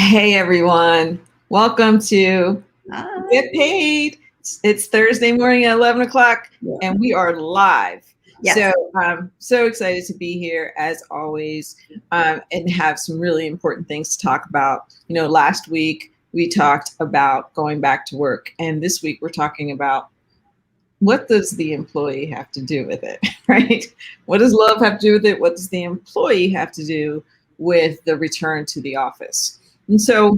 Hey everyone, welcome to Hi. Get Paid. It's Thursday morning at 11 o'clock Yeah. and we are live. Yes. So I'm so excited to be here as always and have some really important things to talk about. Last week we talked about going back to work, and this week we're talking about what does the employee have to do with it, right? What does love have to do with it? What does the employee have to do with the return to the office? And so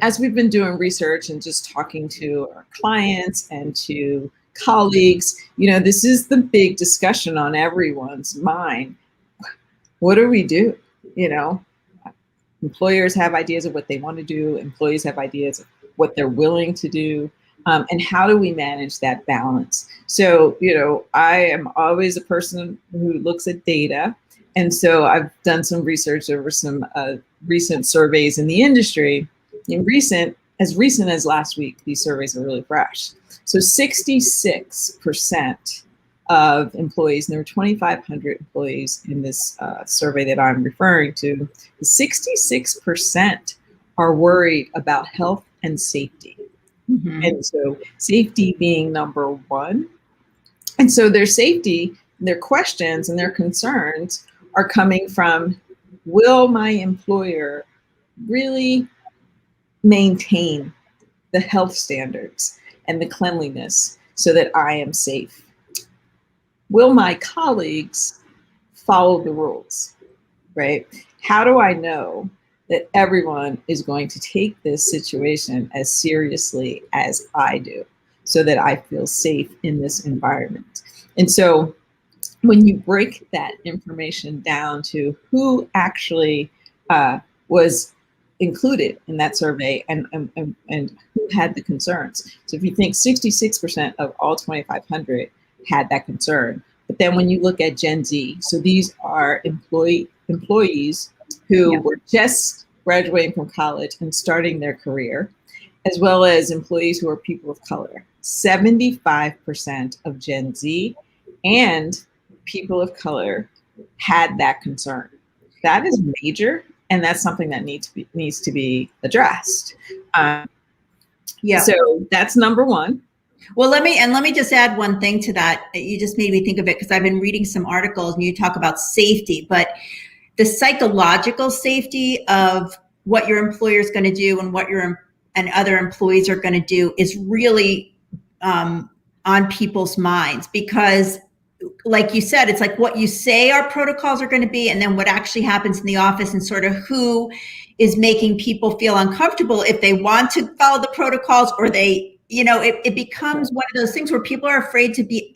as we've been doing research and just talking to our clients and to colleagues, this is the big discussion on everyone's mind. What do we do? Employers have ideas of what they want to do. Employees have ideas of what they're willing to do. And how do we manage that balance? So, I am always a person who looks at data. And so I've done some research over some recent surveys in the industry. As recent as last week, these surveys are really fresh. So 66% of employees, and there were 2,500 employees in this survey that I'm referring to, 66% are worried about health and safety. Mm-hmm. And so safety being number one. And so their safety, their questions and their concerns are coming from, will my employer really maintain the health standards and the cleanliness so that I am safe? Will my colleagues follow the rules, right? How do I know that everyone is going to take this situation as seriously as I do so that I feel safe in this environment? And so when you break that information down to who actually was included in that survey and who had the concerns. So if you think 66% of all 2,500 had that concern, but then when you look at Gen Z, so these are employees who were just graduating from college and starting their career, as well as employees who are people of color. 75% of Gen Z and people of color had that concern. That is major, and that's something that needs to be addressed. So that's number one. Well, let me just add one thing to that. You just made me think of it because I've been reading some articles and you talk about safety, but the psychological safety of what your employer is going to do and what and other employees are going to do is really on people's minds, because like you said, it's like what you say our protocols are going to be and then what actually happens in the office, and sort of who is making people feel uncomfortable if they want to follow the protocols, or they, it becomes one of those things where people are afraid to be,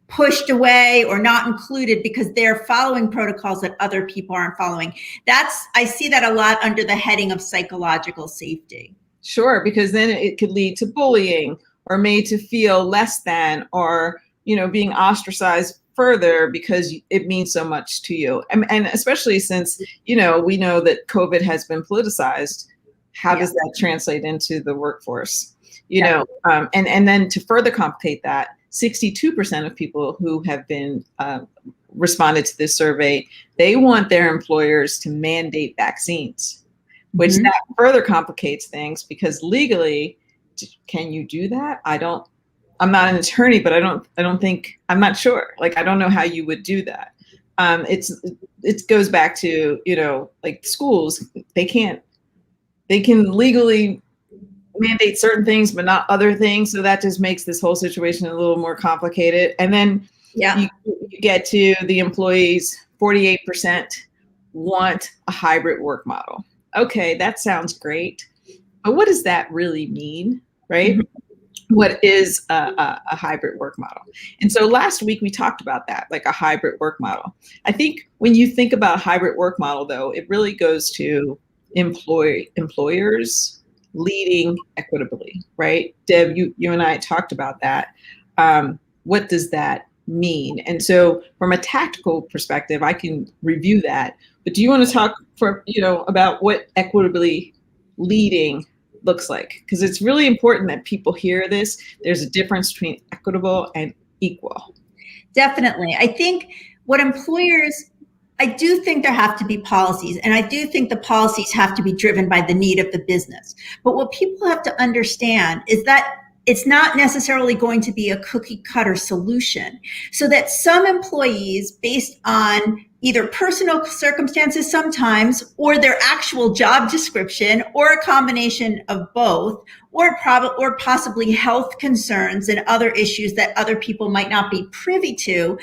pushed away or not included because they're following protocols that other people aren't following. I see that a lot under the heading of psychological safety. Sure, because then it could lead to bullying or made to feel less than, or being ostracized further because it means so much to you. And especially since, we know that COVID has been politicized. How does that translate into the workforce? And then to further complicate that, 62% of people who have been responded to this survey, they want their employers to mandate vaccines, which that further complicates things, because legally, can you do that? I'm not an attorney, but I'm not sure. Like, I don't know how you would do that. It goes back to, like schools, they can legally mandate certain things, but not other things. So that just makes this whole situation a little more complicated. And then you get to the employees, 48% want a hybrid work model. Okay, that sounds great. But what does that really mean, right? Mm-hmm. What is a hybrid work model? And so last week we talked about that, like a hybrid work model. I think when you think about a hybrid work model, though, it really goes to employers leading equitably, right? Deb, you and I talked about that. What does that mean? And so from a tactical perspective, I can review that. But do you want to talk about what equitably leading looks like? Because it's really important that people hear this. There's a difference between equitable and equal. Definitely. I think what employers I do think there have to be policies, and I do think the policies have to be driven by the need of the business. But what people have to understand is that it's not necessarily going to be a cookie cutter solution. So that some employees, based on either personal circumstances sometimes, or their actual job description, or a combination of both, or possibly health concerns and other issues that other people might not be privy to,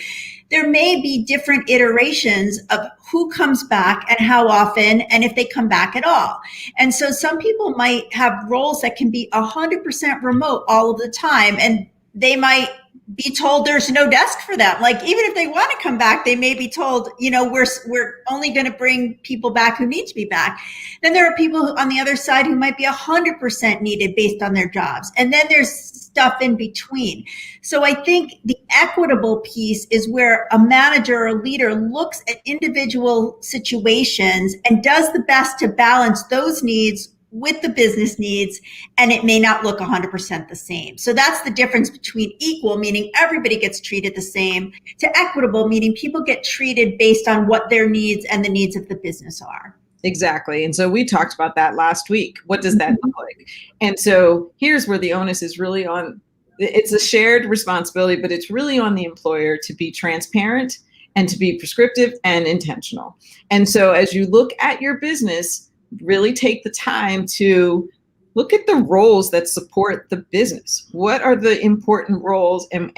there may be different iterations of who comes back and how often, and if they come back at all. And so some people might have roles that can be 100% remote all of the time, and they might be told there's no desk for them. Like, even if they want to come back, they may be told, we're only going to bring people back who need to be back. Then there are people on the other side who might be 100% needed based on their jobs. And then there's stuff in between. So I think the equitable piece is where a manager or a leader looks at individual situations and does the best to balance those needs with the business needs, and it may not look 100% the same. So that's the difference between equal, meaning everybody gets treated the same, to equitable, meaning people get treated based on what their needs and the needs of the business are. Exactly. And so we talked about that last week. What does that look like? And so here's where the onus is really on, it's a shared responsibility, but it's really on the employer to be transparent and to be prescriptive and intentional. And so as you look at your business, really take the time to look at the roles that support the business. What are the important roles? And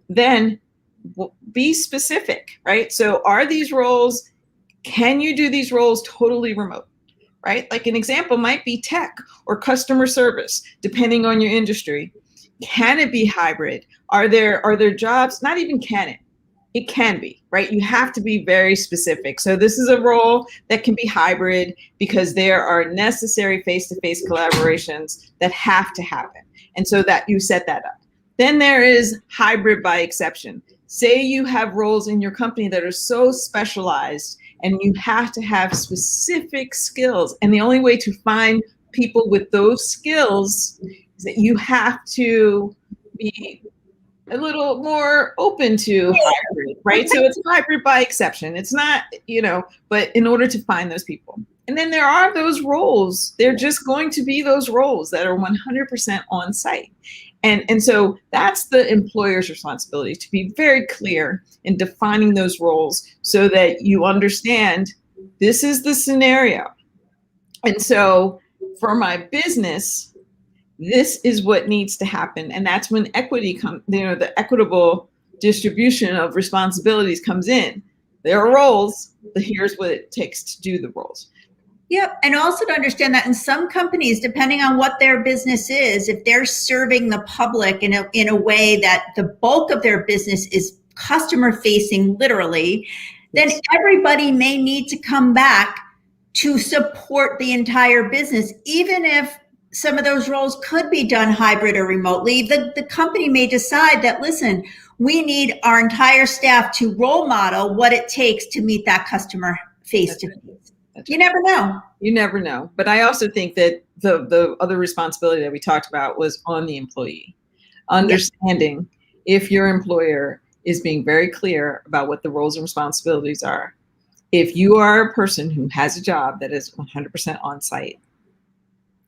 then be specific, right? So are these roles, can you do these roles totally remote, right? Like an example might be tech or customer service, depending on your industry. Can it be hybrid? Are there jobs? Not even can it. It can be, right? You have to be very specific. So this is a role that can be hybrid because there are necessary face-to-face collaborations that have to happen. And so that you set that up. Then there is hybrid by exception. Say you have roles in your company that are so specialized and you have to have specific skills. And the only way to find people with those skills is that you have to be a little more open to hybrid, right? So it's hybrid by exception. It's not, but in order to find those people. And then there are those roles. They're just going to be those roles that are 100% on site. And so that's the employer's responsibility, to be very clear in defining those roles so that you understand this is the scenario. And so for my business, this is what needs to happen. And that's when equity comes, the equitable distribution of responsibilities comes in. There are roles, but here's what it takes to do the roles. Yep. And also to understand that in some companies, depending on what their business is, if they're serving the public in a way that the bulk of their business is customer facing, literally, then everybody may need to come back to support the entire business, even if some of those roles could be done hybrid or remotely. The company may decide that, listen, we need our entire staff to role model what it takes to meet that customer face to face. You never know. You never know. But I also think that the other responsibility that we talked about was on the employee. Understanding if your employer is being very clear about what the roles and responsibilities are. If you are a person who has a job that is 100% on site,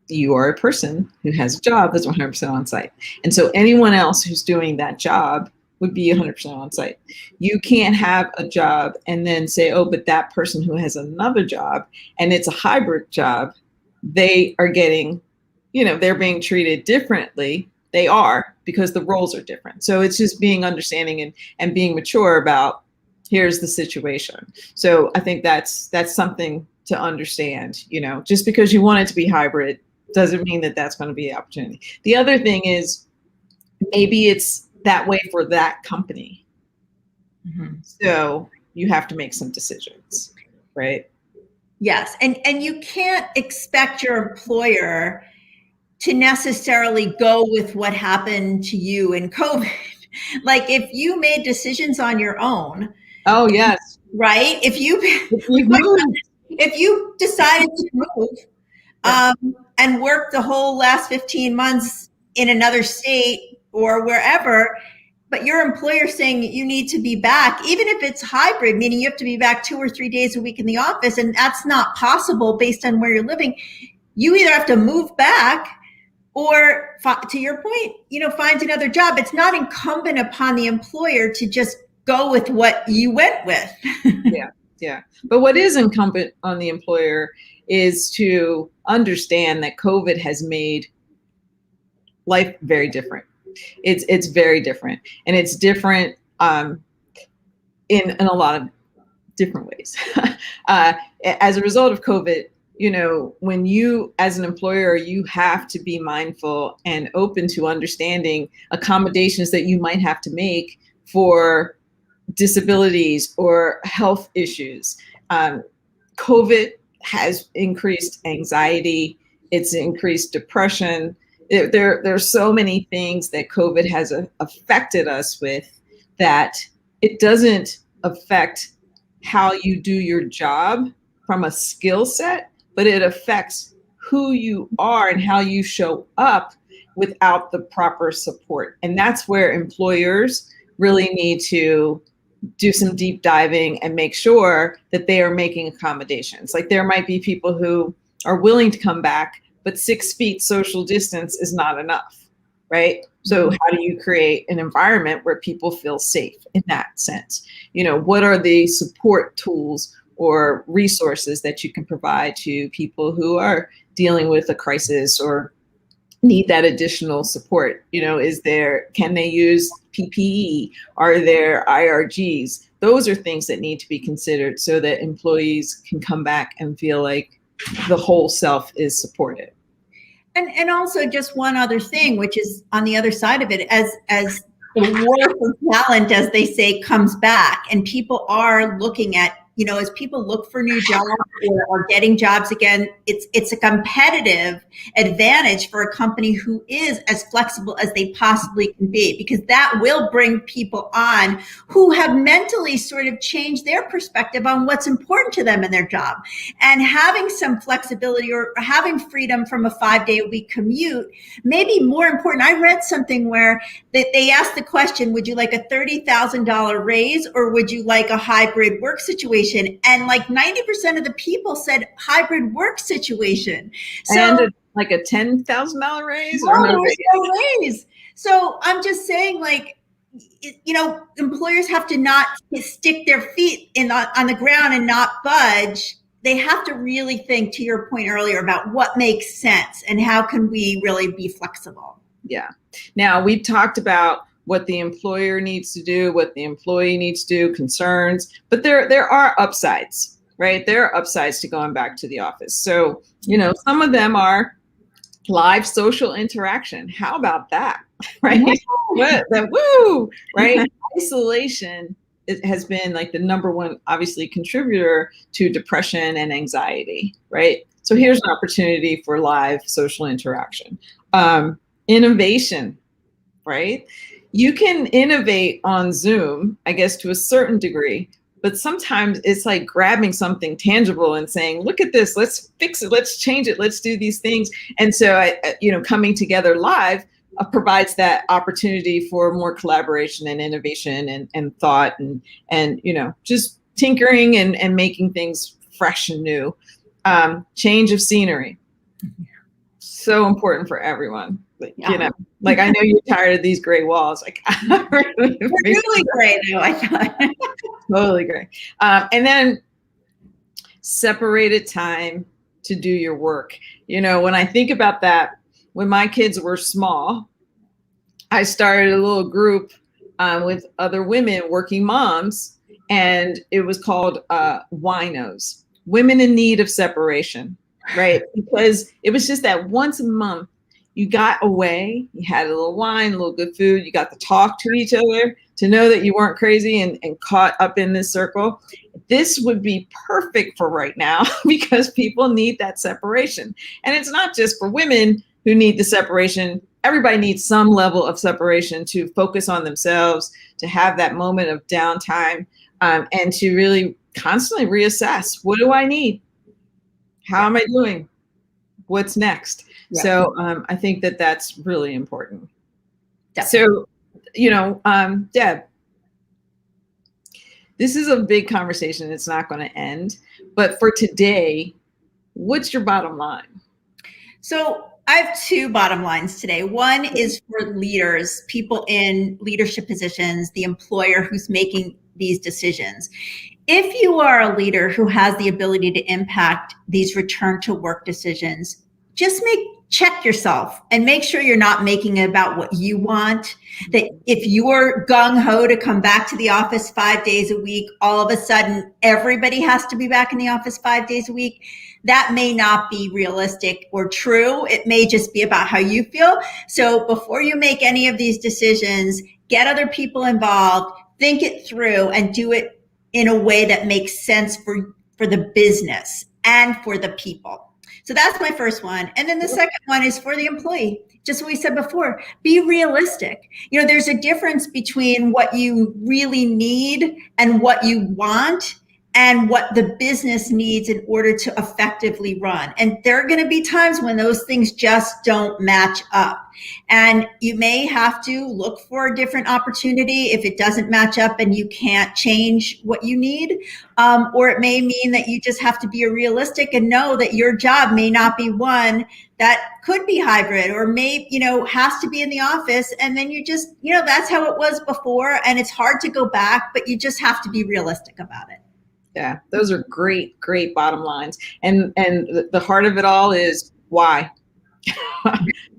you are a person who has a job that's 100% on site. And so anyone else who's doing that job would be 100% on site. You can't have a job and then say, oh, but that person who has another job and it's a hybrid job, they are getting, they're being treated differently. They are, because the roles are different. So it's just being understanding and being mature about, here's the situation. So I think that's something to understand, just because you want it to be hybrid doesn't mean that that's going to be an opportunity. The other thing is maybe it's that way for that company. Mm-hmm. So you have to make some decisions, right? Yes. And you can't expect your employer to necessarily go with what happened to you in COVID. Like if you made decisions on your own. Oh, yes. Right. If you decided to move, and work the whole last 15 months in another state or wherever, but your employer saying you need to be back, even if it's hybrid, meaning you have to be back 2 or 3 days a week in the office, and that's not possible based on where you're living, you either have to move back or, to your point, find another job. It's not incumbent upon the employer to just go with what you went with. Yeah. But what is incumbent on the employer is to understand that COVID has made life very different. It's very different, and it's different in a lot of different ways. As a result of COVID, when you, as an employer, you have to be mindful and open to understanding accommodations that you might have to make for disabilities or health issues. COVID has increased anxiety. It's increased depression. There are so many things that COVID has affected us with that it doesn't affect how you do your job from a skill set, but it affects who you are and how you show up without the proper support. And that's where employers really need to do some deep diving and make sure that they are making accommodations. Like, there might be people who are willing to come back, but 6 feet social distance is not enough, right? So how do you create an environment where people feel safe in that sense? What are the support tools or resources that you can provide to people who are dealing with a crisis or need that additional support? Can they use PPE? Are there IRGs? Those are things that need to be considered so that employees can come back and feel like the whole self is supported. And also, just one other thing, which is on the other side of it, as the war for talent, as they say, comes back, and people are looking at, as people look for new jobs or are getting jobs again, it's a competitive advantage for a company who is as flexible as they possibly can be, because that will bring people on who have mentally sort of changed their perspective on what's important to them in their job. And having some flexibility or having freedom from a 5-day-a-week commute may be more important. I read something where they asked the question, would you like a $30,000 raise or would you like a hybrid work situation? And like 90% of the people said hybrid work situation. So, and like a $10,000 raise or no raise. So I'm just saying, like, employers have to not stick their feet on the ground and not budge. They have to really think, to your point earlier, about what makes sense and how can we really be flexible. Yeah. Now, we've talked about what the employer needs to do, what the employee needs to do, concerns, but there are upsides, right? There are upsides to going back to the office. So, some of them are live social interaction. How about that, right? Right? Isolation has been like the number one, obviously, contributor to depression and anxiety, right? So here's an opportunity for live social interaction. Innovation, right? You can innovate on Zoom, I guess, to a certain degree, but sometimes it's like grabbing something tangible and saying, look at this, let's fix it, let's change it, let's do these things. And so, coming together live provides that opportunity for more collaboration and innovation and thought and just tinkering and making things fresh and new. Change of scenery. So important for everyone. Like, I know you're tired of these gray walls. Like, really gray though, I thought. Totally gray. And then separated time to do your work. When I think about that, when my kids were small, I started a little group with other women, working moms, and it was called WINOs, Women in Need of Separation, right? Because it was just that once a month, you got away, you had a little wine, a little good food, you got to talk to each other, to know that you weren't crazy and caught up in this circle. This would be perfect for right now because people need that separation. And it's not just for women who need the separation. Everybody needs some level of separation to focus on themselves, to have that moment of downtime, and to really constantly reassess, what do I need? How am I doing? What's next? Yeah. So I think that that's really important. Definitely. So Deb, this is a big conversation. It's not going to end. But for today, what's your bottom line? So I have two bottom lines today. One is for leaders, people in leadership positions, the employer who's making these decisions. If you are a leader who has the ability to impact these return to work decisions, just check yourself and make sure you're not making it about what you want. That if you're gung-ho to come back to the office 5 days a week, all of a sudden everybody has to be back in the office 5 days a week. That may not be realistic or true. It may just be about how you feel. So before you make any of these decisions, get other people involved, think it through, and do it in a way that makes sense for the business and for the people. So that's my first one. And then the second one is for the employee. Just what we said before, be realistic. There's a difference between what you really need and what you want and what the business needs in order to effectively run. And there are going to be times when those things just don't match up. And you may have to look for a different opportunity if it doesn't match up and you can't change what you need. Or it may mean that you just have to be realistic and know that your job may not be one that could be hybrid or may, has to be in the office. And then you just, that's how it was before. And it's hard to go back, but you just have to be realistic about it. Yeah, those are great, great bottom lines. And the heart of it all is why.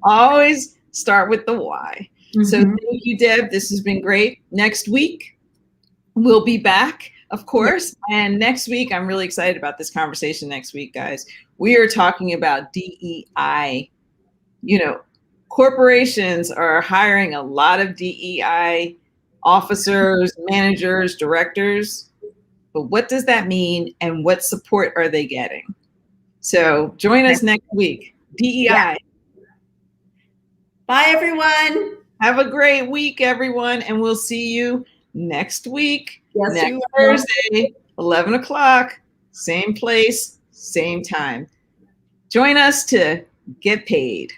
Always start with the why. Mm-hmm. So thank you, Deb. This has been great. Next week, we'll be back, of course. And next week, I'm really excited about this conversation next week, guys. We are talking about DEI. Corporations are hiring a lot of DEI officers, managers, directors. But what does that mean and what support are they getting? So join us next week. DEI. Yeah. Bye, everyone. Have a great week, everyone. And we'll see you next week, next Thursday, 11 o'clock, same place, same time. Join us to get paid.